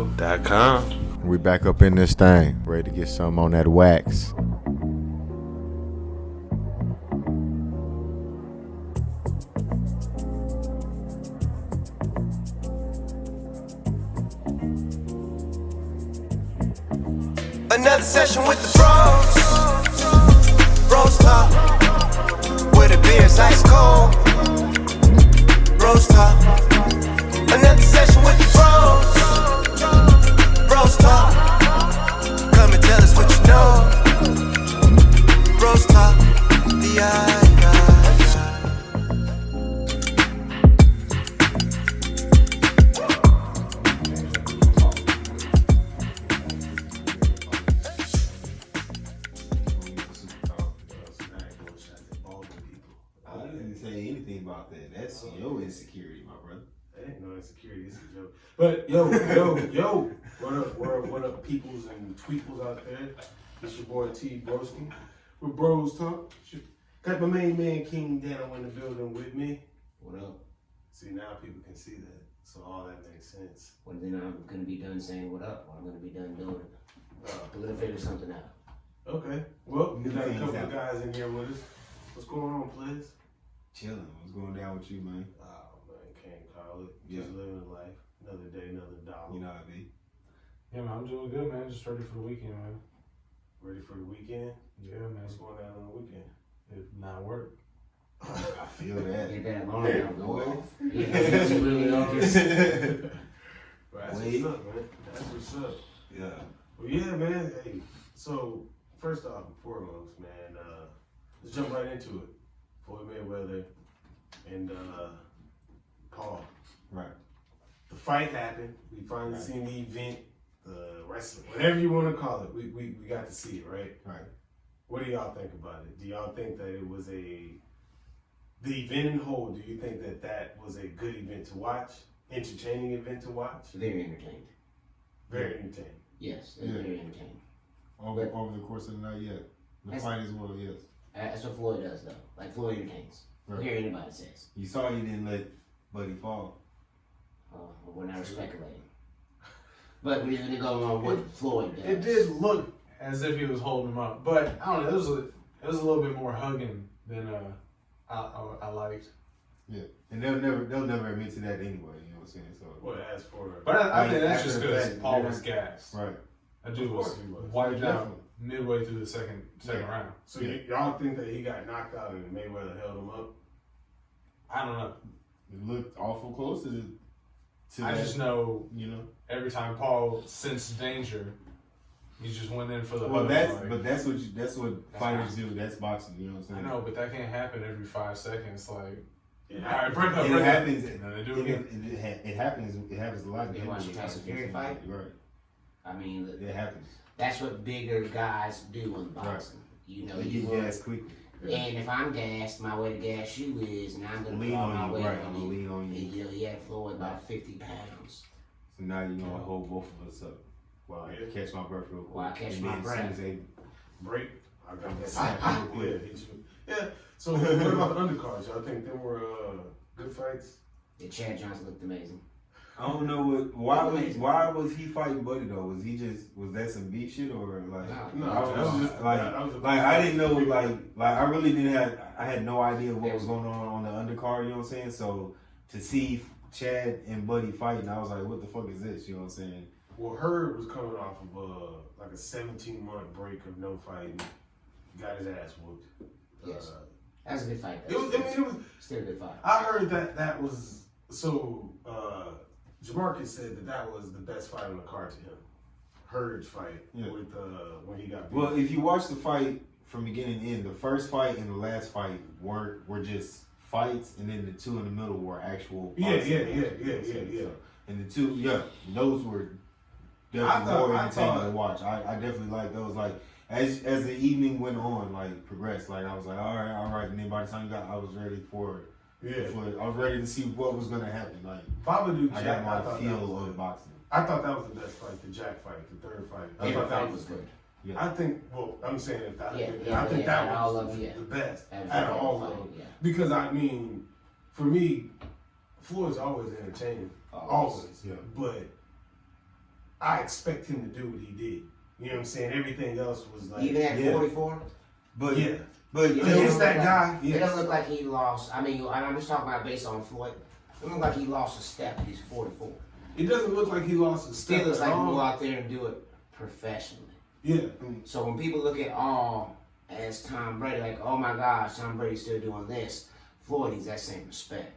DanO.com. We back up in this thing, ready to get something on that wax. Another session with the BrosTalk, where the beer's ice cold. BrosTalk. Another session with the BrosTalk. Come and tell us what you know. BrosTalk. That's your insecurity, my brother. That ain't no insecurity, it's a joke. But yo, what up, peoples and tweeples out there? It's your boy T Broski with BrosTalk. Got my main man King DanO in the building with me. What up? See, now people can see that, so all that makes sense. Well, then I'm gonna be done saying what up, or I'm gonna be done doing it. We're gonna figure something out. Okay. Well, we got a couple of guys in here with us. What's going on, please? Chilling. What's going down with you, man? Oh man, can't call it. Just living life. Another day, another dollar. You know what I mean? Yeah, man, I'm doing good, man. Just ready for the weekend, man. Ready for the weekend? Yeah, man. What's going on the weekend? If not work. I feel that. Get that alarm out, go off. Yeah, that's really obvious. That's what's up, man. That's what's up. Yeah. Well, yeah, man. Hey, so first off and foremost, man, let's jump right into it. Floyd Mayweather and Paul. Right. The fight happened. We finally seen the event, the wrestling, whatever you want to call it. We got to see it, right? Right. What do y'all think about it? Do y'all think that it was the event in whole, do you think that was a good event to watch? Entertaining event to watch? Very entertained. Very entertaining. Yes, it's very entertaining. Over the course of the night, yeah. The fight as well, yes. That's what Floyd does, though. Like, Floyd entertains. Right. Hear anybody says. You saw he didn't let Buddy fall. We're not speculating. But we're going to go on what Floyd does. It did look as if he was holding him up, but I don't know. It was a little bit more hugging than I liked. Yeah, and they'll never admit to that anyway. You know what I'm saying? So. Well, as for But I think that's after just the because fact, Paul was gassed. Right. That dude Of was course he was. wiped out Definitely. midway through the second round. So y'all think that he got knocked out and Mayweather held him up? I don't know. It looked awful close to I that, just know you know. every time Paul sensed danger, he just went in for the Well, hug. that's what fighters do. That's boxing. You know what I'm I saying? know, but that can't happen every 5 seconds. Like, Yeah. all right, break up. It break happens. Up. And then they do it again. It happens. It happens a lot. You watch the Tyson Fury fight? Right. I mean, It happens. that's what bigger guys do in boxing. You know, You you get will. gas quickly. And if I'm gassed, my way to gas you is, and I'm going to Lean put all on my you, weight right, on I'm gonna you. lean on you. And, you know, he had Floyd about 50 pounds. So now you're gonna hold both of us up while I catch my breath real quick. While I catch And my then as breath. soon as they Break. I got that. Snap real quick. Yeah. So what about the undercards? Y'all think there were good fights? Yeah, Chad Johnson looked amazing. I don't know why was he fighting Buddy though? Was that some beat shit or like No, I that was just like a- I didn't know like I really I had no idea what was going on the undercard, you know what I'm saying? So to see Chad and Buddy fighting, I was like, what the fuck is this? You know what I'm saying? Well, Herb was coming off of like a 17-month break of no fighting. Got his ass whooped. Yes. That was a good fight. It was Still a good fight. I heard that was so. Jamarcus said that was the best fight on the card to him. Herb's fight with when he got beat. Well, if you watch the fight from beginning to end, the first fight and the last fight were just fights, and then the two in the middle were actual. Yeah. And the two, those were definitely more entertaining to watch. I definitely like those. Like as the evening went on, like progressed, like I was like, all right. And then by the time you got, I was ready for it. Yeah. I was ready to see what was gonna happen. Like Babadook I Jack, got my feel of boxing. I thought that was the best fight, the Jack fight, the third fight. I thought that was good. Yeah. I think. Well, I'm saying that. I think out that of all was of them, the best Out out of all of them, them. yeah. Because I mean, for me, Floyd's always entertaining, always. Yeah. But I expect him to do what he did. You know what I'm saying? Everything else was like Even at 44? But yeah. but It Against doesn't look that like- guy, It yes. doesn't look like he lost. I mean, I'm just talking about based on Floyd. It doesn't look like he lost a step. He's 44. It doesn't look like he lost a Still step looks at like he all. go out there and do it professionally. Yeah. So when people look at all as Tom Brady, like, oh my gosh, Tom Brady's still doing this, Floyd needs that same respect.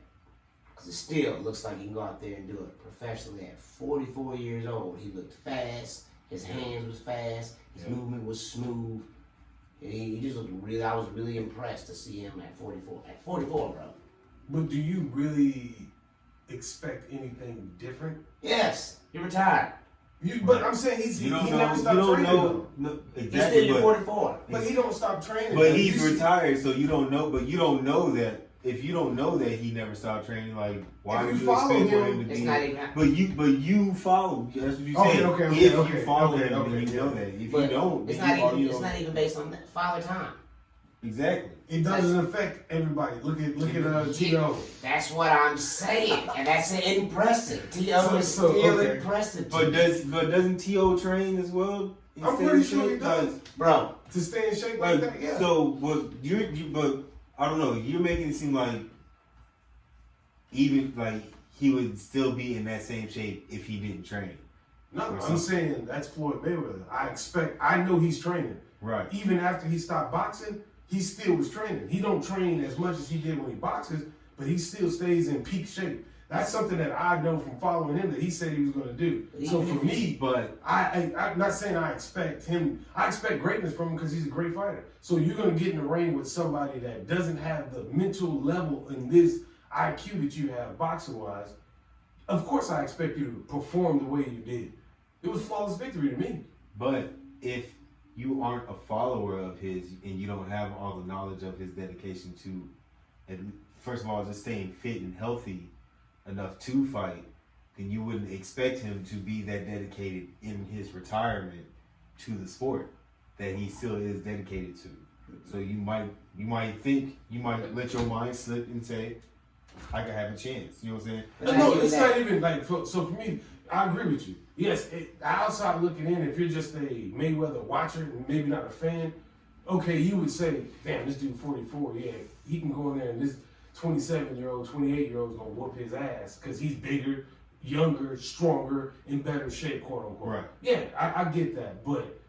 Because it still looks like he can go out there and do it professionally at 44 years old. He looked fast, his hands was fast, his movement was smooth. He just looked really, I was really impressed to see him at 44. At 44, bro. But do you really expect anything different? Yes, he retired. But I'm saying he never stopped you don't training. know though. He's exactly. still But, 44. But he don't stop training. but though. he's You see- retired, so you don't know. But you don't know that. If you don't know that he never stopped training, like why If would you you follow expect for him, him to It's be? not even. But you follow. That's what you Okay, said. okay, If okay, you follow okay, him, okay, then you know yeah. that. If But you don't, it's then not you even. you It's don't. not even based on that Father Time. Exactly. It doesn't affect everybody. Look at T.O. That's what I'm saying, and that's impressive. T.O. is So, still okay. impressive. But doesn't T.O. train as well? I'm pretty sure he does. Bro, To stay in shape like Like, that, yeah. so, but but I don't know. You're making it seem like even like he would still be in that same shape if he didn't train. No, or I'm something. saying that's Floyd Mayweather. I know he's training. Right. Even after he stopped boxing, he still was training. He don't train as much as he did when he boxes, but he still stays in peak shape. That's something that I know from following him that he said he was going to do. So for me, But I'm not saying I expect him. I expect greatness from him because he's a great fighter. So you're going to get in the ring with somebody that doesn't have the mental level and this IQ that you have boxing-wise. Of course, I expect you to perform the way you did. It was flawless victory to me. But if you aren't a follower of his and you don't have all the knowledge of his dedication to, and first of all, just staying fit and healthy enough to fight, then you wouldn't expect him to be that dedicated in his retirement to the sport that he still is dedicated to. So you might let your mind slip and say, I could have a chance. You know what I'm saying? No, it's not even like, so for me, I agree with you. Yes, outside looking in, if you're just a Mayweather watcher and maybe not a fan, okay, you would say, damn, this dude 44, yeah, he can go in there and this 27-year-old, 28-year-old is going to whoop his ass because he's bigger, younger, stronger, in better shape, quote unquote. Right. Yeah, I get that, but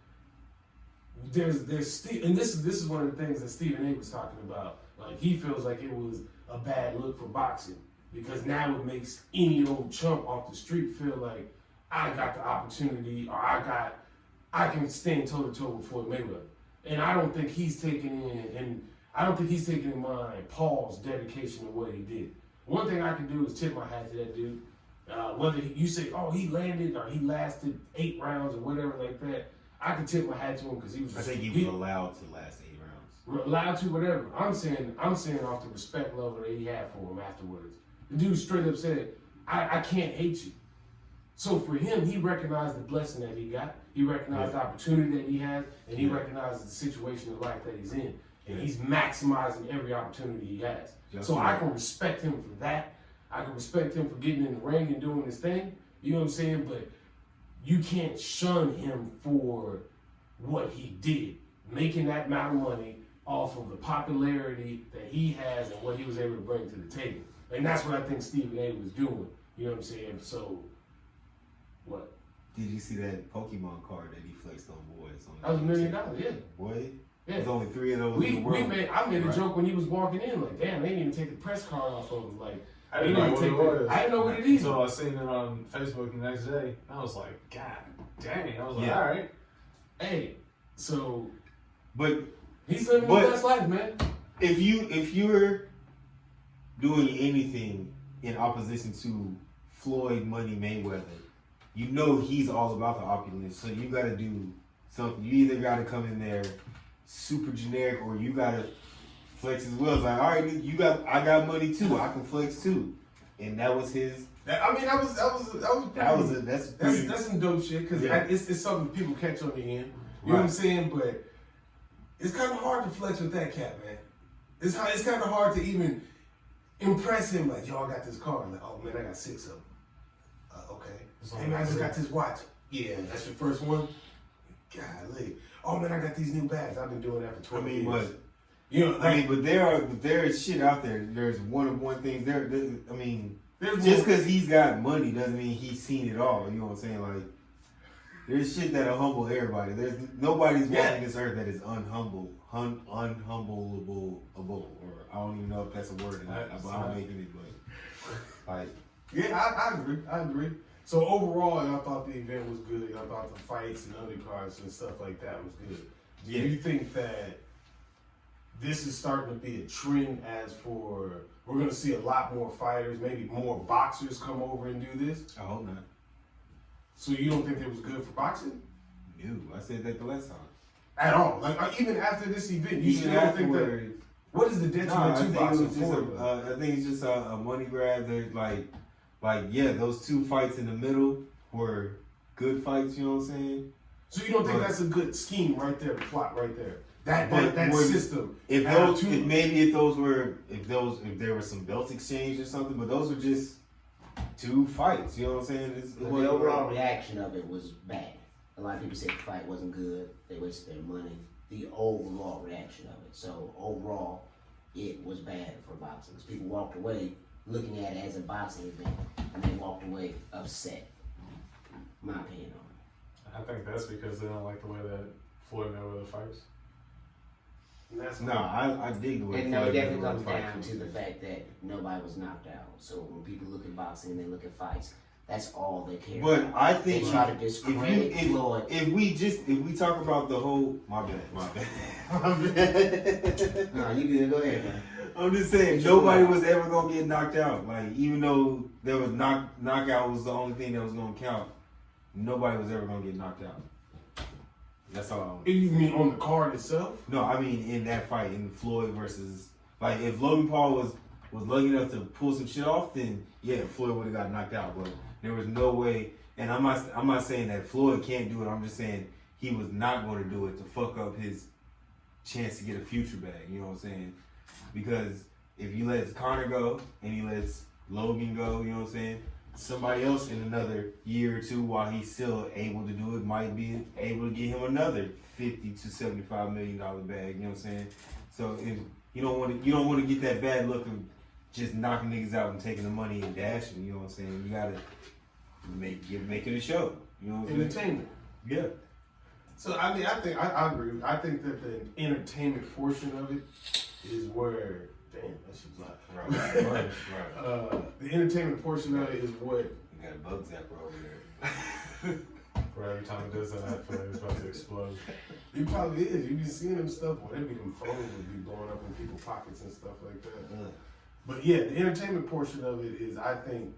there's still, and this is one of the things that Stephen A was talking about. Like, he feels like it was a bad look for boxing because now it makes any old chump off the street feel like I got the opportunity or I can stand toe to toe with Floyd Mayweather. And I don't think he's taking in mind Paul's dedication to what he did. One thing I can do is tip my hat to that dude. Whether you say, oh, he landed or he lasted 8 rounds or whatever like that, I can tip my hat to him because he was. I think he was allowed to last 8 rounds. Allowed to, whatever. I'm saying off the respect level that he had for him afterwards. The dude straight up said, I can't hate you. So for him, he recognized the blessing that he got. He recognized the opportunity that he has, and he recognizes the situation of life that he's in. And he's maximizing every opportunity he has. So I can respect him for that. I can respect him for getting in the ring and doing his thing. You know what I'm saying? But you can't shun him for what he did. Making that amount of money off of the popularity that he has and what he was able to bring to the table. And that's what I think Stephen A was doing. You know what I'm saying? So, what? Did you see that Pokemon card that he flexed on boys? That was $1 million, yeah. Boy, Yeah. there's only 3 of those in the world. I made a Right. joke when he was walking in, like, damn, they didn't even take the press card off of him. Like, I didn't know what it was. I didn't know what it is. Until I seen it on Facebook the next day. I was like, God dang. I was like, Yeah. all right. Hey, so But he's living But- his best life, man. if you're doing anything in opposition to Floyd Money Mayweather, you know he's all about the opulence. So you got to do something. You either got to come in there super generic, or you got to flex as well. It's like, all right, I got money too. I can flex too, and that was his. That's pretty. That's some dope shit because Yeah. it's something people catch on the end. You know what I'm saying? But it's kind of hard to flex with that cat, man. It's kind of hard to even impress him. Like, yo, I got this car. Like, oh man, I got 6 of them. Okay. Hey man, I just got this watch. Yeah, that's your first one. Golly. Oh man, I got these new bags. I've been doing that for 12 years. but You know, like, but there is shit out there. There's one thing there. I mean, there's just more- because he's got money doesn't mean he's seen it all. You know what I'm saying? Like, there's shit that'll humble everybody. There's nobody's walking this earth that is unhumbleable. Or I don't even know if that's a word or not. But I'm making it. But like, yeah, I agree. So overall, I thought the event was good. I thought the fights and undercards and stuff like that was good. Do you think that this is starting to be a trend as for we're going to see a lot more fighters, maybe more boxers come over and do this? I hope not. So you don't think it was good for boxing? No, I said that the last time. At all? Like even after this event, you still don't think that? What is the detriment to boxing for? I think it's just a money grab. That like those two fights in the middle were good fights. You know what I'm saying? So you don't think that's a good scheme right there, the plot right there? That system. If there was some belt exchange or something, but those were just two fights. You know what I'm saying? But the overall reaction of it was bad. A lot of people said the fight wasn't good. They wasted their money. The overall reaction of it. So overall, it was bad for boxing. Because people walked away looking at it as a boxing event, and they walked away upset. My opinion on it. I think that's because they don't like the way that Floyd Mayweather fights. I dig the way. And no, it definitely comes down to the fact that nobody was knocked out. So when people look at boxing, they look at fights. That's all they care But about. I think they try to discredit Floyd. If we talk about the whole, my bad. No, you good. Go ahead, man. I'm just saying nobody was ever gonna get knocked out. Like even though there was knockout was the only thing that was gonna count, nobody was ever gonna get knocked out. That's all. You mean on the card itself? No, I mean in that fight, in Floyd versus like if Logan Paul was lucky enough to pull some shit off, then yeah, Floyd would have got knocked out. But there was no way. And I'm not saying that Floyd can't do it. I'm just saying he was not going to do it to fuck up his chance to get a future bag. You know what I'm saying? Because if he lets Conor go and he lets Logan go, you know what I'm saying? Somebody else in another year or two, while he's still able to do it, might be able to get him another $50 to $75 million bag. You know what I'm saying? So if you don't want to get that bad look of just knocking niggas out and taking the money and dashing. You know what I'm saying? You gotta make it a show. You know what I'm saying? Entertainment. Yeah. So I mean, I agree. I think that the entertainment portion of it is where, damn, that shit's loud. Right. The entertainment portion of it is what. You got a bug zapper over there. Bro, every time it does that, I feel like it's about to explode. It probably is. You be seeing them stuff where them phones would be blowing up in people's pockets and stuff like that. But yeah, the entertainment portion of it is, I think,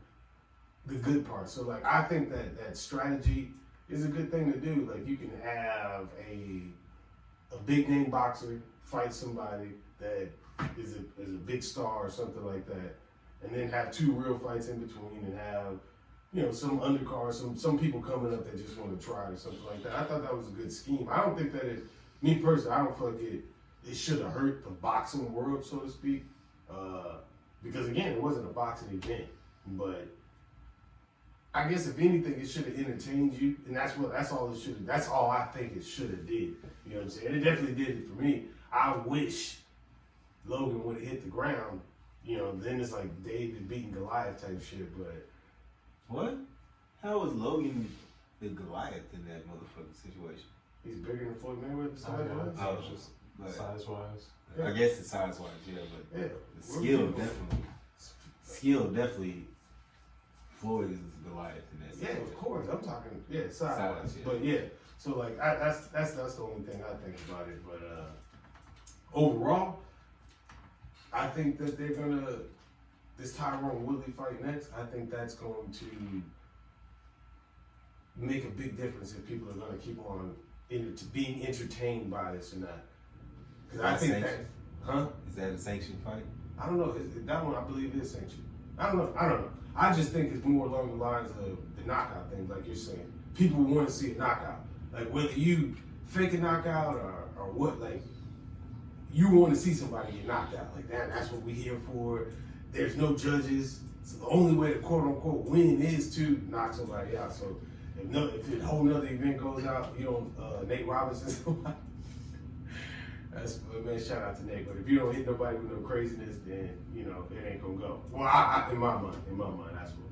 the good part. So like, I think that strategy is a good thing to do. Like, you can have a big name boxer fight somebody that is a big star or something like that, and then have two real fights in between, and have, you know, some undercard, some people coming up that just want to try it or something like that. I thought that was a good scheme. I don't think that me personally, I don't feel like it should have hurt the boxing world, so to speak. Because again, it wasn't a boxing event, but I guess if anything, it should have entertained you, and that's all it should have. That's all I think it should have did. You know what I'm saying? It definitely did it for me. I wish Logan would have hit the ground. You know, then it's like David beating Goliath type shit. But What? How was Logan the Goliath in that motherfucking situation? he's bigger than Floyd Mayweather. I was just But size-wise. I guess it's size-wise, yeah, but Yeah, the skill definitely. Floyd is Goliath in that yeah, situation. of course. I'm talking size. Size, yeah. But yeah, so like that's the only thing I think about it. But overall, I think that they're gonna this Tyrone Woodley fight next. I think that's going to make a big difference if people are gonna keep on being entertained by this or not. Because I think that, Is that a sanctioned fight? I don't know. That one I believe is sanctioned. I don't know. I just think it's more along the lines of the knockout thing, like you're saying. People want to see a knockout. Like whether you fake a knockout or what, like you want to see somebody get knocked out. Like that's what we're here for. There's no judges. So the only way to quote unquote win is to knock somebody out. So if a whole nother event goes out, you don't Nate Robinson. That's man. Shout out to Nate. But if you don't hit nobody with no craziness, then you know it ain't gonna go. Well, I in my mind,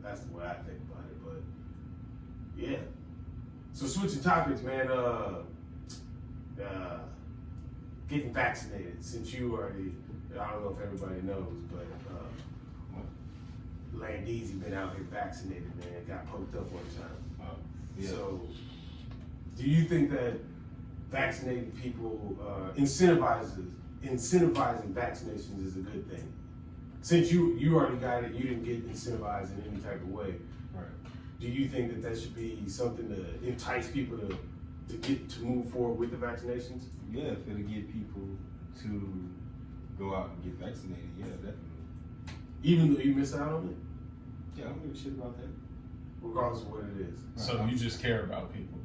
that's the way I think about it. But yeah. So switching topics, man. Getting vaccinated. Since you already, I don't know if everybody knows, but Landeezy been out here vaccinated, man. Got poked up one time. Yeah. So, do you think that vaccinating people incentivizing vaccinations is a good thing? Since you already got it, you didn't get incentivized in any type of way. Right. Do you think that should be something to entice people to get to move forward with the vaccinations? Yeah, if it'll get people to go out and get vaccinated, yeah, definitely. Even though you miss out on it? Yeah, I don't give a shit about that. Regardless of what it is. So you just care about people.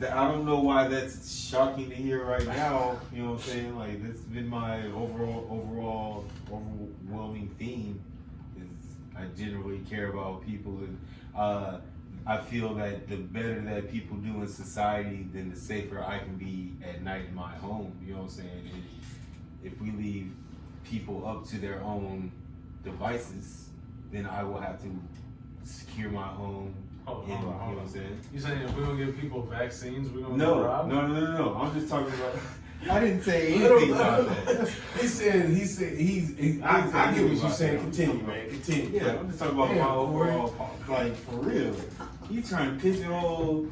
I don't know why that's shocking to hear right now. You know what I'm saying? Like, that's been my overwhelming theme. Is I generally care about people, and I feel that the better that people do in society, then the safer I can be at night in my home. You know what I'm saying? And if we leave people up to their own devices, then I will have to secure my home. Hold You know on. what I'm saying? You saying if we don't give people vaccines, we're gonna No. I'm just talking about. I didn't say anything about that. He said I get what you're saying. Continue, man. Continue. Yeah, I'm just talking about my overall, like, for real. You trying to pigeonhole?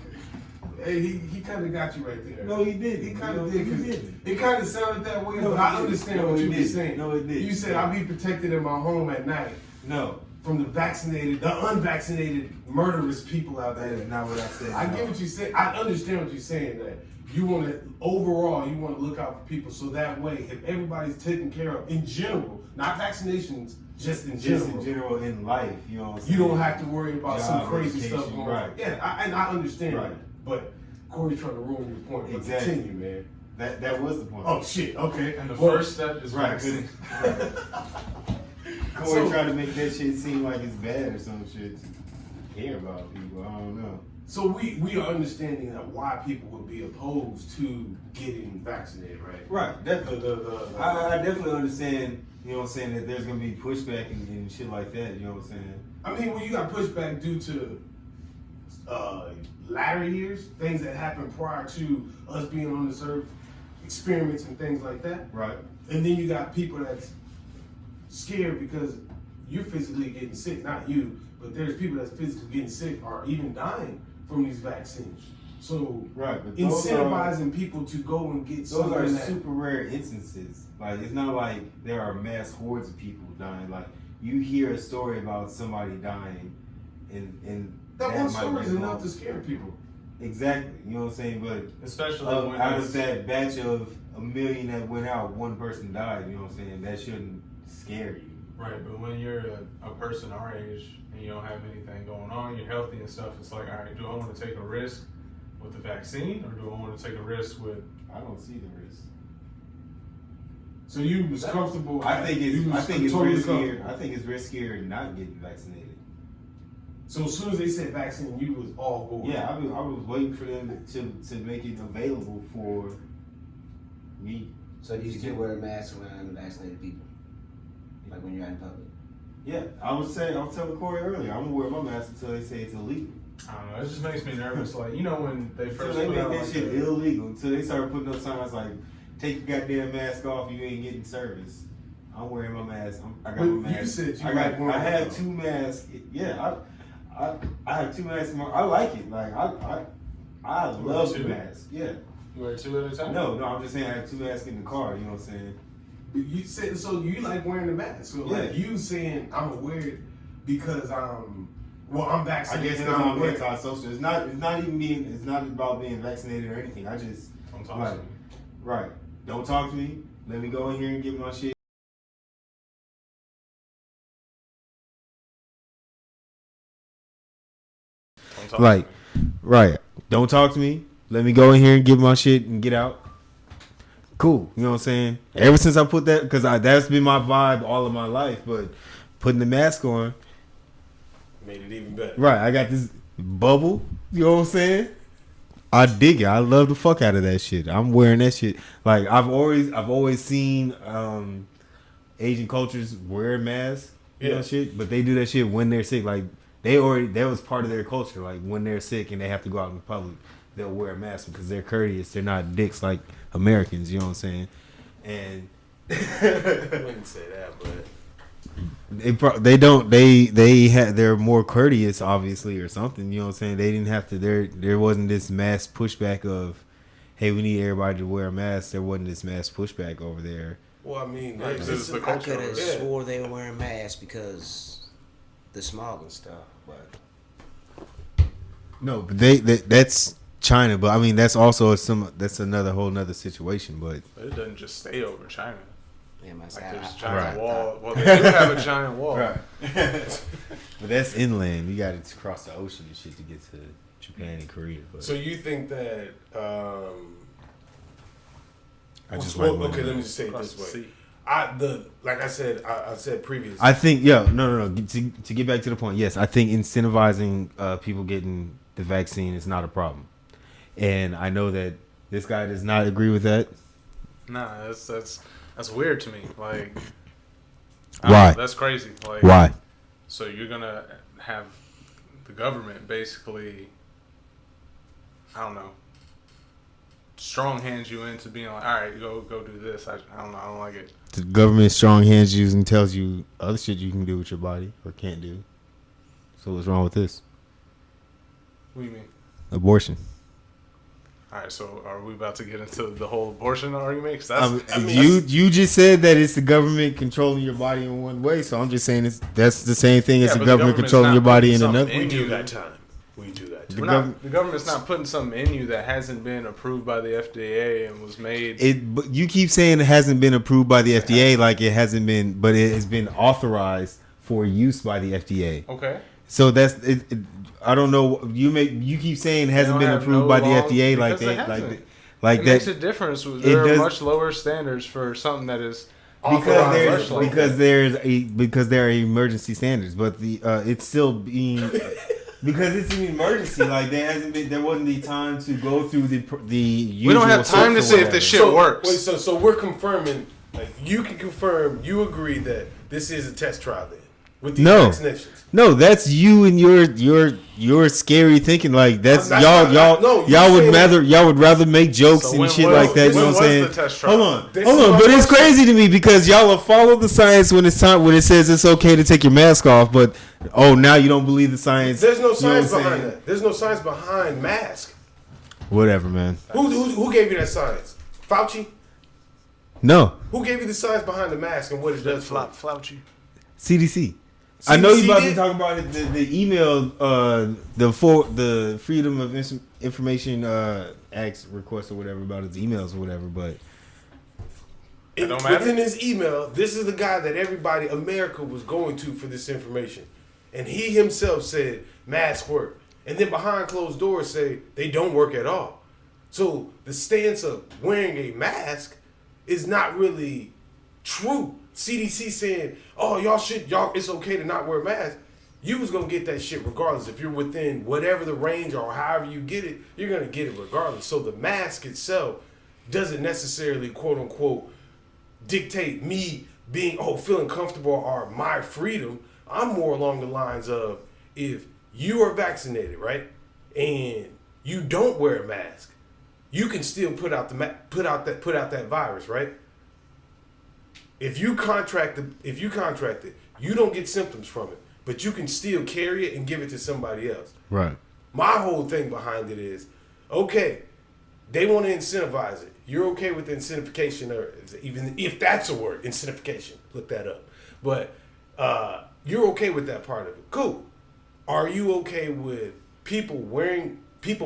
Hey, he kind of got you right there. No, he didn't. He kind of He did. didn't. It kind of sounded that way, No, but he I didn't. understand No, what he you were didn't. saying. No, it didn't. You said I'll be protected in my home at night No, from the unvaccinated, murderous people out that there. is not what I said. I no. get what you said. I understand what you're saying. That you want to overall, you want to look out for people, so that way, if everybody's taken care of in general, not vaccinations, just in general, Just in general in life, you know what I'm you saying? don't have to worry about some Job, crazy stuff education, going right. on. Yeah, and I understand Right. that, but Corey's trying to ruin your point. But Exactly. continue, man. That was the point. Oh shit. Okay. And the Well, first step is Right, vaccine. Corey So- tried to make that shit seem like it's bad or some shit to care about people. I don't know. So we are understanding that why people would be opposed to getting vaccinated, right? Right, definitely. The- I definitely understand, you know what I'm saying, that there's gonna be pushback and shit like that, you know what I'm saying? I mean, when you got pushback due to latter years, things that happened prior to us being on this earth, experiments and things like that, Right. and then you got people that's scared because you're physically getting sick, not you, but there's people that's physically getting sick or even dying from these vaccines. So Right, but those incentivizing people to go and get Those something are that super rare instances. Like, it's not like there are mass hordes of people dying. Like, you hear a story about somebody dying, and that one might story is be enough wrong. to scare people. Exactly, you know what I'm saying? But Especially when out it's- of that batch of 1,000,000 that went out, one person died. You know what I'm saying? That shouldn't scare you. Right, but when you're a person our age and you don't have anything going on, you're healthy and stuff, it's like, all right, do I want to take a risk with the vaccine or do I want to take a risk with... I don't see the risk. So you was comfortable. I think it's totally riskier. comfortable. I think it's riskier not getting vaccinated. So as soon as they said vaccine, you was all board. Yeah, I was waiting for them to make it available for me. So do you still wear a mask around unvaccinated people? Like when you're out in public? Yeah, I was telling Corey earlier, I'm gonna wear my mask until they say it's illegal. I don't know, it just makes me nervous. Like, you know when they Until first they put make out that like shit the- illegal, until they start putting up signs like, take your goddamn mask off, you ain't getting service. I'm wearing my mask. I got But my you mask. said you I like wearing I have it. 2 masks. Yeah, I have 2 masks. I like it. Like I You wear love 2? the mask. Yeah. You wear 2 at a time? No, I'm just saying I have 2 masks in the car. You know what I'm saying? You said so. You like wearing the mask. So like Yeah. you saying I'm gonna wear it because I'm I vaccinated. guess and because I'm wearing it. antisocial. It's not about being vaccinated or anything. I just Don't talk Right. to me. right. Don't talk to me. Let me go in here and get my shit. Don't talk Like, to me. right. Don't talk to me. Let me go in here and get my shit and get out. Cool. You know what I'm saying? Ever since I put that, because that's been my vibe all of my life, but putting the mask on, Made it even better. right. I got this, bubble. You know what I'm saying? I dig it. I love the fuck out of that shit. I'm wearing that shit. Like I've always seen Asian cultures wear masks, you know, shit. But they do that shit when they're sick. Like that was part of their culture. Like when they're sick and they have to go out in public, they'll wear a mask because they're courteous. They're not dicks like Americans. You know what I'm saying? And I wouldn't say that, but they're more courteous, obviously, or something. You know what I'm saying? They didn't have to. There wasn't this mass pushback of, hey, we need everybody to wear a mask. There wasn't this mass pushback over there. well, I mean, Right, it's this is the I culture. could have Yeah. swore they were wearing masks because the smog and stuff. But No, but that's China. But I mean, that's also that's another whole nother situation. But But it doesn't just stay over China. yeah, Like myself. there's a giant Right. wall. Well, they do have a giant wall. but that's inland. You got to cross the ocean and shit to get to Japan and Korea. But so you think that? I just well, like okay, let me just say it Across this the way. sea. Like I said previously. I think no. To get back to the point, yes, I think incentivizing people getting the vaccine is not a problem, and I know that this guy does not agree with that. Nah, that's weird to me. Like, Why? That's crazy. Like, Why? So you're gonna have the government basically, I don't know, strong hands you into being like, all right, go do this. I don't know. I don't like it. The government strong hands you and tells you other shit you can do with your body or can't do. So what's wrong with this? What do you mean? Abortion. All right, so are we about to get into the whole abortion argument? 'Cause that's, You just said that it's the government controlling your body in one way, so I'm just saying that's the same thing as Yeah, the but government government's controlling not your body in putting another. something we in do you. that time. We do that time. the government's not putting something in you that hasn't been approved by the FDA and was made. But you keep saying it hasn't been approved by the FDA, like it hasn't been, but it has been authorized for use by the FDA. Okay. So that's it. I don't know. You keep saying it hasn't don't been have approved no by the law- FDA, like because it that, hasn't. like It that. makes a difference. There are does- much lower standards for something that is Because authorized. because there are emergency standards, but it's still being because it's an emergency. Like there wasn't the time to go through the usual. We don't have time to steps or say if this whatever. shit works. Wait, so we're confirming. Like you can confirm. You agree that this is a test trial then with these No. vaccinations. No, that's you and your scary thinking. Like that's That's y'all not- no, you're y'all would saying- rather make jokes So and when shit was- like that. You when know what I'm was saying? the test trial? Hold on, This hold is on. my But it's question. crazy to me because y'all will follow the science when it's time when it says it's okay to take your mask off. But now you don't believe the science. There's no You know what science I'm behind saying? that. There's no science behind mask. Whatever, man. Who gave you that science? Fauci. No, Who gave you the science behind the mask and what it does for you? Fauci. CDC. I know you about did? to talk about it, the email, the Freedom of Information Act request or whatever about his emails or whatever, but It don't matter? Within his email, this is the guy that everybody, America, was going to for this information. And he himself said masks work. And then behind closed doors say they don't work at all. So the stance of wearing a mask is not really true. CDC saying, oh, y'all, it's okay to not wear masks. You was going to get that shit regardless. If you're within whatever the range or however you get it, you're going to get it regardless. So the mask itself doesn't necessarily, quote unquote, dictate me being, feeling comfortable or my freedom. I'm more along the lines of if you are vaccinated, right, and you don't wear a mask, you can still put out that virus, right? If you contract it, you don't get symptoms from it, but you can still carry it and give it to somebody else. right. My whole thing behind it is, okay, they want to incentivize it. You're okay with the incentivification, or even if that's a word, incentivification. Look that up. But you're okay with that part of it. Cool. Are you okay with people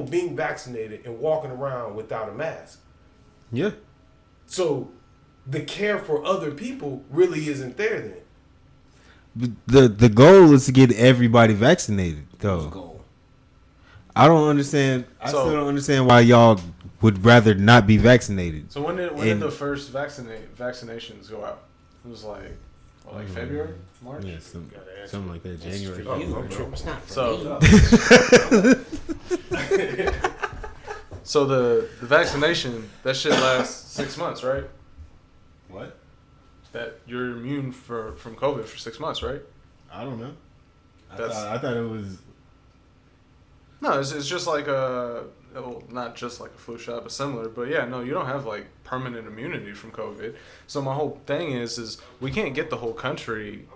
being vaccinated and walking around without a mask? Yeah. So the care for other people really isn't there then. The goal is to get everybody vaccinated, though. Goal. I don't understand. I So- still don't understand why y'all would rather not be vaccinated. So when did And- the first vaccinations go out? It was like like February, March. Yeah, something like that. January. It's not for So, me. so the vaccination, that shit lasts 6 months, right? What? That you're immune from COVID for 6 months, right? I don't know. That's- I thought it was. No, it's just like not just like a flu shot, but similar. But yeah, no, you don't have like permanent immunity from COVID. So my whole thing is we can't get the whole country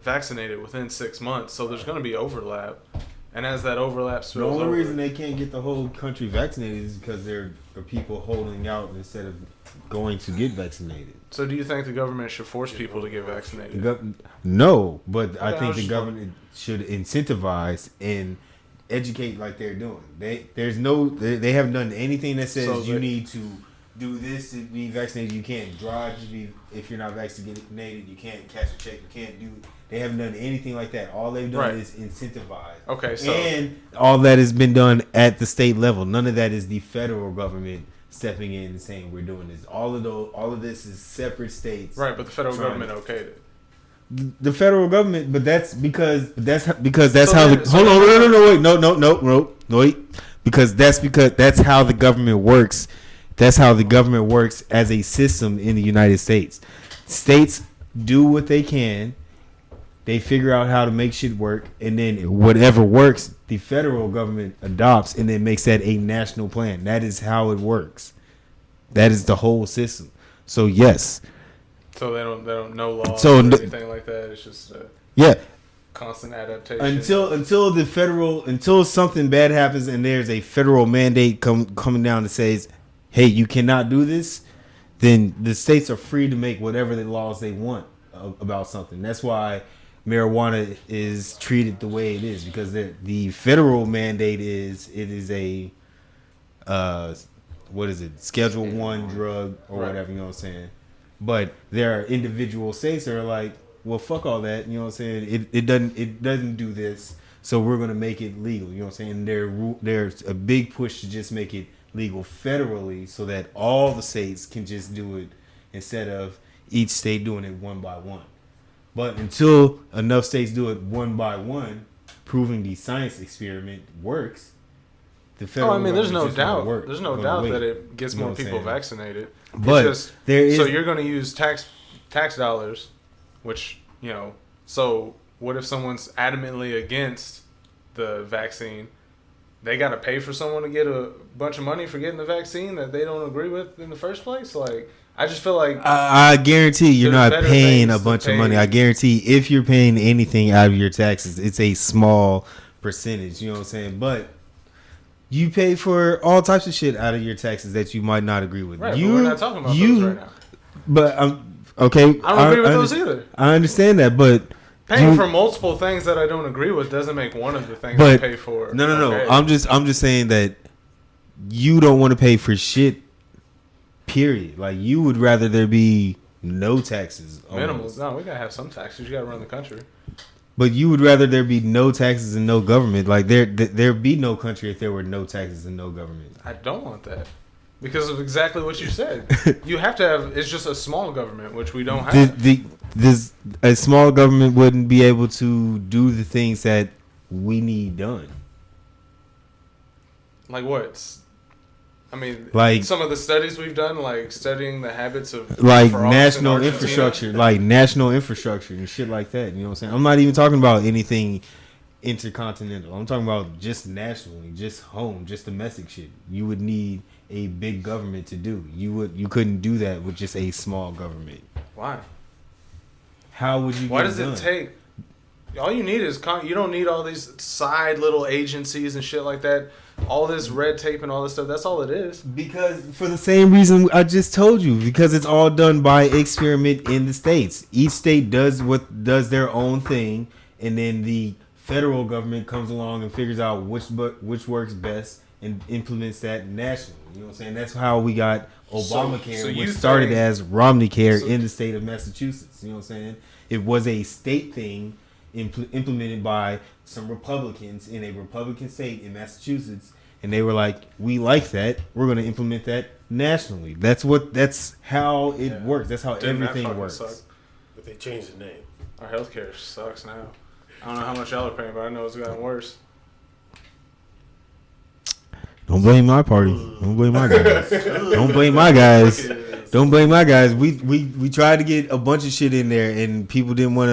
vaccinated within 6 months. So there's going to be overlap, and as that overlap The spills only over, reason they can't get the whole country vaccinated is because there are people holding out instead of going to get vaccinated. So do you think the government should force people to get vaccinated? No, but I Okay, I think was the just government should incentivize and educate like they're doing. They haven't done anything that says So you they- need to do this to be vaccinated. You can't drive if you're not vaccinated. You can't cash a check. You can't do. They haven't done anything like that. All they've done Right. is incentivize. Okay, so And all that has been done at the state level. None of that is the federal government stepping in and saying we're doing this. All of this is separate states. right, but the federal trying government to- okayed it. The federal government, but that's because that's So how then- the so hold on, then- no, wait, because that's how the government works. That's how the government works as a system in the United States. States do what they can. They figure out how to make shit work, and then whatever works, the federal government adopts and then makes that a national plan. That is how it works. That is the whole system. So yes, So they don't know laws So or n- anything like that. It's just yeah. constant adaptation. Until something bad happens and there's a federal mandate coming down that says, hey, you cannot do this, then the states are free to make whatever the laws they want about something. That's why marijuana is treated the way it is, because the federal mandate is a what is it, Schedule 1 drug or Right. whatever, you know what I'm saying? But there are individual states that are like, well, fuck all that, you know what I'm saying? It doesn't do this, so we're gonna make it legal, you know what I'm saying? There's a big push to just make it legal federally so that all the states can just do it instead of each state doing it one by one. But until enough states do it one by one, proving the science experiment works, the federal there's no government just gonna doubt. work- There's no gonna doubt wait. that it gets You know more what I'm people saying? vaccinated. But It's just, there is so you're going to use tax dollars, which So what if someone's adamantly against the vaccine? They got to pay for someone to get a bunch of money for getting the vaccine that they don't agree with in the first place. Like, I just feel like I guarantee you're There's not better paying a things to bunch of pay. money. I guarantee if you're paying anything out of your taxes, it's a small percentage. You know what I'm saying? But you pay for all types of shit out of your taxes that you might not agree with. right, but we're not talking about those right now. But okay, I don't agree with those either. I understand that, but Paying you- for multiple things that I don't agree with doesn't make one of the things But I pay for. no. okay. I'm just saying that you don't want to pay for shit. Period. Like, you would rather there be no taxes. Minimal. almost. No, we gotta have some taxes. You gotta run the country. But you would rather there be no taxes and no government. Like, there'd be no country if there were no taxes and no government. I don't want that because of exactly what you said. You have to have. It's just a small government, which we don't have. A small government wouldn't be able to do the things that we need done. Like what? I mean, Like- some of the studies we've done, like studying the habits of Like frogs in national Argentina. infrastructure, and shit like that. You know what I'm saying? I'm not even talking about anything intercontinental. I'm talking about just nationally, just home, just domestic shit. You would need a big government to do. You couldn't do that with just a small government. Why? How would you? Why get does done? it take? All you need is you don't need all these side little agencies and shit like that. All this red tape and all this stuff. That's all it is. Because for the same reason I just told you, because it's all done by experiment in the states. Each state does their own thing, and then the federal government comes along and figures out which works best and implements that nationally. You know what I'm saying? That's how we got Obamacare, so you which started think- as Romneycare So- in the state of Massachusetts. You know what I'm saying? It was a state thing implemented by some Republicans in a Republican state in Massachusetts, and they were like, "We like that. We're going to implement that nationally." That's how it Yeah. works. That's how Didn't that everything fucking works. suck? But they changed the name. Our healthcare sucks now. I don't know how much y'all are paying, but I know it's gotten worse. Don't blame my party. Don't blame my guys. Don't blame my guys. Don't blame my guys. We tried to get a bunch of shit in there, and people didn't want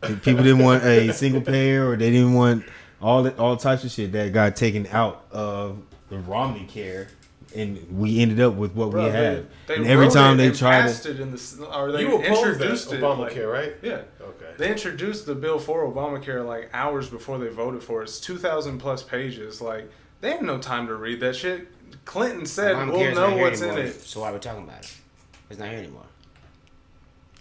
to. People didn't want a single payer, or they didn't want all types of shit that got taken out of the Romney care, and we ended up with what we had. And every time they tried to, you opposed Obamacare, right? Yeah. Okay. They introduced the bill for Obamacare like hours before they voted for it. It's 2,000 plus pages. Like they have no time to read that shit. Clinton said, "We'll know what's in it." So why are we talking about it? It's not here anymore.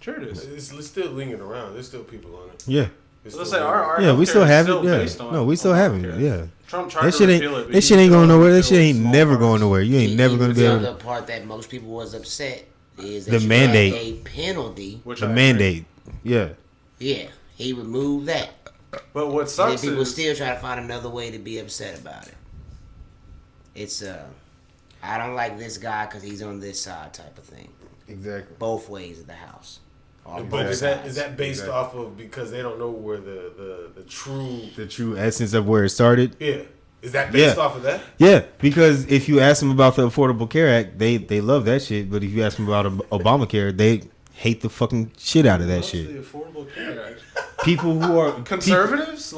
Sure it is. It's still lingering around. There's still people on it. yeah. Let's say our Yeah, we still healthcare is have still it. Yeah, based on no, we still have it. Obamacare. Yeah, Trump tried that to shit repeal it, ain't. but That he shit ain't going still nowhere. That repealed shit ain't small never parts. going nowhere. You ain't never gonna be The able. other part that most people was upset is that The you mandate. had a penalty. Which The I mandate. Yeah. Yeah, he removed that. But what And then sucks people is still try to find another way to be upset about it. It's I don't like this guy because he's on this side type of thing. Exactly. Both ways of the house. Or But both is sides. that based Exactly. off of because they don't know where the true The true essence of where it started. yeah is that based Yeah. off of that? Yeah, because if you ask them about the Affordable Care Act, they love that shit. But if you ask them about Obamacare, they hate the fucking shit out of that What's shit. the Affordable Care Act? People who are Conservatives,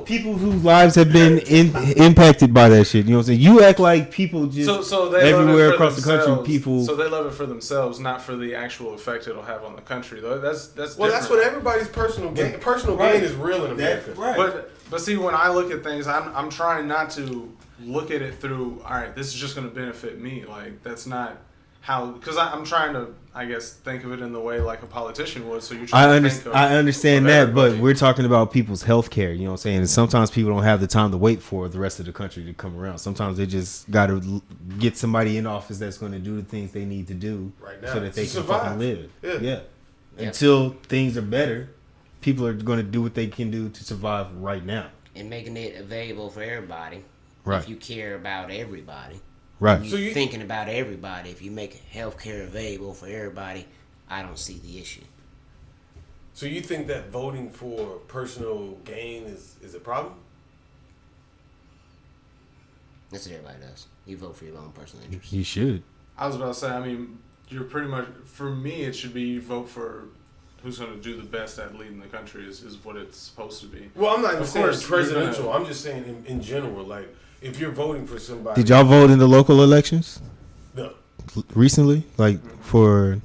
people whose lives have been impacted by that shit. You know what I'm saying? You act like people just So they everywhere love it for across the country. themselves. People. So they love it for themselves, not for the actual effect it'll have on the country. Though that's Well, different. that's what everybody's personal gain. Personal Right. gain is real in America. right. But see, when I look at things, I'm trying not to look at it through. All right, this is just going to benefit me. Like that's not how. Because I'm trying to, I guess, think of it in the way like a politician would. So you're trying to think of. I understand of that, but everybody. we're talking about people's health care. You know what I'm saying? And sometimes people don't have the time to wait for the rest of the country to come around. Sometimes they just got to get somebody in office that's going to do the things they need to do Right now, so that they to can survive. fucking live. Yeah. Yep. Until things are better, people are going to do what they can do to survive right now. And making it available for everybody. Right. If you care about everybody. Right. You thinking about everybody. If you make healthcare available for everybody, I don't see the issue. So you think that voting for personal gain is a problem? That's what everybody does. You vote for your own personal interest. You should. I was about to say. I mean, you're pretty much. For me, it should be you vote for who's going to do the best at leading the country. Is what it's supposed to be. Well, I'm not even Of saying course, you're presidential. gonna- I'm just saying in general. Like, if you're voting for somebody, Did y'all vote in the local elections No, recently? Like for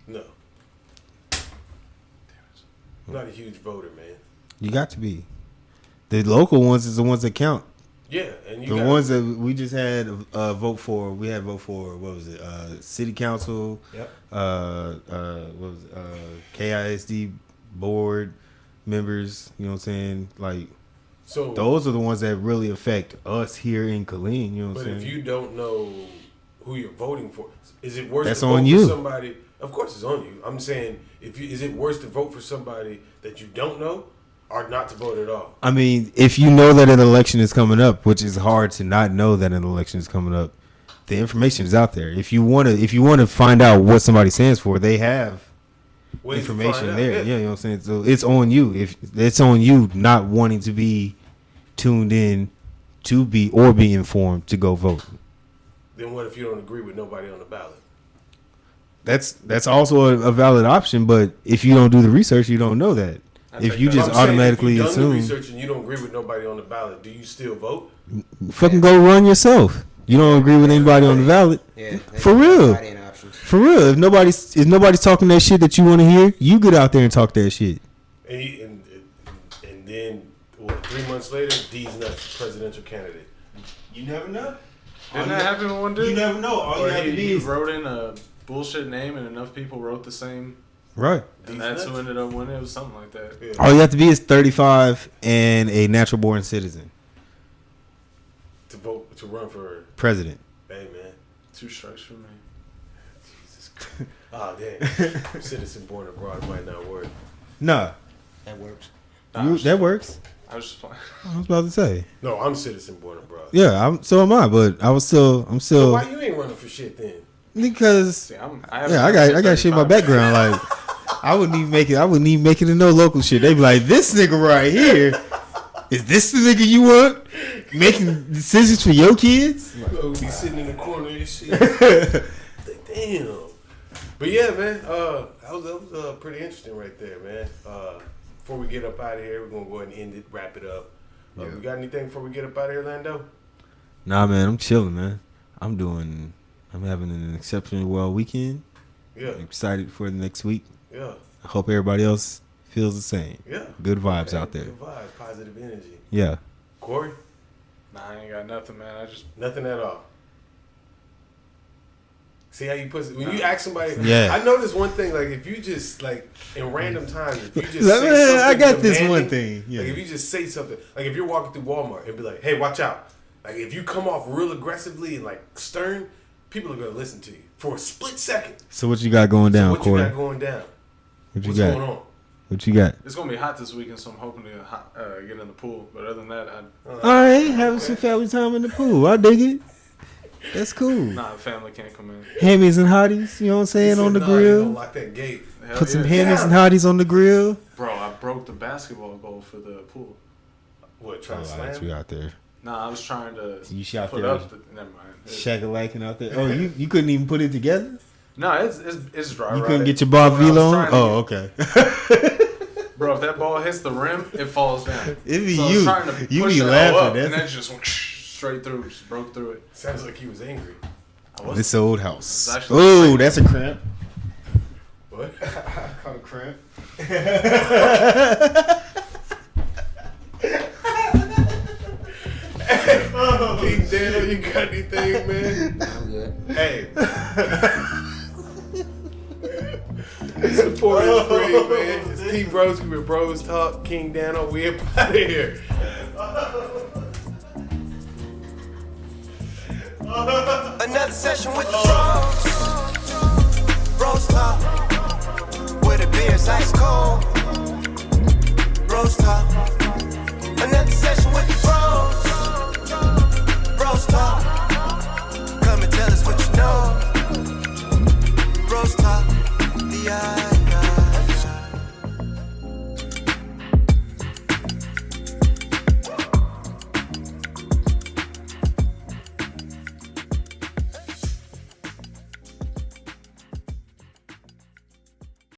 no. I'm not a huge voter, man. you got to be. The local ones is the ones that count. Yeah, and you The got ones that we just had vote for, we had vote for, what was it? City council. Yep. What was it? KISD board members. You know what I'm saying? Like so. those are the ones that really affect us here in Killeen. You know what But I'm if saying? you don't know who you're voting for, is it worse That's to vote on for you. somebody? Of course, it's on you. I'm saying, is it worse to vote for somebody that you don't know, or not to vote at all? I mean, if you know that an election is coming up, which is hard to not know that an election is coming up, the information is out there. If you want to find out what somebody stands for, they have Ways to information find out, there. Yeah, you know what I'm saying? So it's on you. If it's on you not wanting to be tuned in to be informed to go vote. Then what if you don't agree with nobody on the ballot? That's also a valid option, but if you don't do the research, you don't know that. I If take you that. just I'm saying, automatically if you've done the assume, research and you don't agree with nobody on the ballot, do you still vote? fucking go run yourself. You don't agree with anybody on the ballot. Yeah. For real. Everybody in options. For real, if nobody's talking that shit that you want to hear, you get out there and talk that shit. And then, 3 months later, D's not the presidential candidate. You never know. Didn't that happen with one dude? You never know. All Or you have to he be is wrote in a bullshit name, and enough people wrote the same, Right. and that's who ended up winning. It was something like that. Yeah. All you have to be is 35 and a natural born citizen, To vote, to run for, president. hey man, 2 strikes for me. Jesus Christ. Oh damn, citizen born abroad might not work. Nah, That works. that works. I was just playing. I was about to say. No, I'm citizen born abroad. Yeah, so am I, but I'm So still why you ain't running for shit then? because See, I got shit in my background. Like I wouldn't even make it. I wouldn't even make it in no local shit. They be like, this nigga right here. Is this the nigga you want making decisions for your kids? We'll be sitting in the corner and shit. Like, damn. But yeah, man, that was pretty interesting right there, man. Before we get up out of here, we're gonna go ahead and end it, wrap it up. Yeah. We got anything before we get up out of here, Lando? Nah, man, I'm chilling, man. I'm having an exceptionally well weekend. Yeah. I'm excited for the next week. Yeah. I hope everybody else feels the same. Yeah. Good vibes out there. Good vibes, positive energy. Yeah. Corey? Nah, I ain't got nothing, man. I just Nothing at all. See how you put it? When you ask somebody, Yeah. I noticed one thing, like if you just like in random times, if you just Like, say man, something I got this demanding, one thing. Yeah. Like if you just say something, like if you're walking through Walmart and be like, "Hey, watch out!" Like if you come off real aggressively and like stern, people are gonna listen to you for a split second. So what you got going down, What Corey? you got going down? What you What's got? going on? What you got? it's gonna be hot this weekend, so I'm hoping to get in the pool. But other than that, All right, having some family time in the pool. I dig it. That's cool. the family can't come in. Hammies and hotties, you know what I'm saying, He on the said, "Nah, you grill. don't lock that gate." Hell Put some yeah. hammies and hotties on the grill. Bro, I broke the basketball goal for the pool. What? Try to Oh, slam? you out there. Nah, I was trying to You shot put there. up. Never mind. Shakalacking out there. Oh, you couldn't even put it together? No, it's dry. You right? couldn't get your bar When I was velo on? trying to Oh, okay. Bro, if that ball hits the rim, it falls down. It be So I was you. trying to You push be that laughing. hoe up, That's- and then it just went straight through, just broke through it. Sounds like he was angry. I wasn't. This old house. It's actually Oh, crazy. that's a cramp. What? Caught a cramp. King DanO, you got anything, man? I'm good. Hey. Support is free, man. It's Team Broski with BrosTalk, King DanO. We up out of here. Another session with the bros. Bros talk. With a beer's ice cold.